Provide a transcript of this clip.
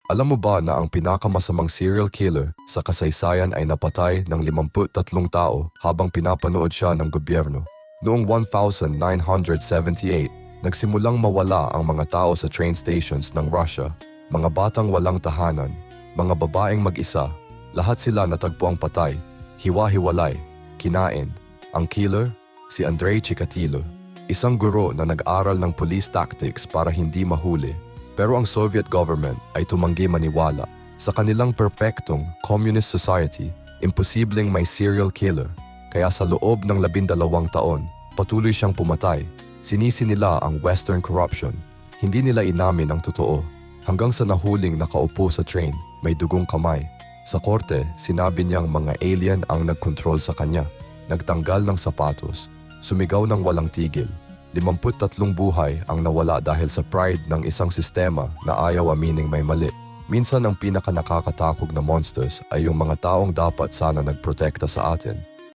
Alam mo ba na ang pinakamasamang serial killer sa kasaysayan ay napatay ng 53 tao habang pinapanood siya ng gobyerno? Noong 1978, nagsimulang mawala ang mga tao sa train stations ng Russia, mga batang walang tahanan, mga babaeng mag-isa, lahat sila natagpuang patay, hiwa-hiwalay, kinain. Ang killer, si Andrei Chikatilo, isang guro na nag-aral ng police tactics para hindi mahuli. Pero ang Soviet government ay tumanggi maniwala. Sa kanilang perpektong communist society, imposibleng may serial killer. Kaya sa loob ng 12 taon, patuloy siyang pumatay. Sinisi nila ang Western corruption. Hindi nila inamin ang totoo. Hanggang sa nahuling nakaupo sa train, may dugong kamay. Sa korte, sinabi niyang mga alien ang nagkontrol sa kanya. Nagtanggal ng sapatos. Sumigaw ng walang tigil. 53 buhay ang nawala dahil sa pride ng isang sistema na ayaw amining may mali. Minsan ang pinaka nakakatakog na monsters ay yung mga taong dapat sana nagprotekta sa atin.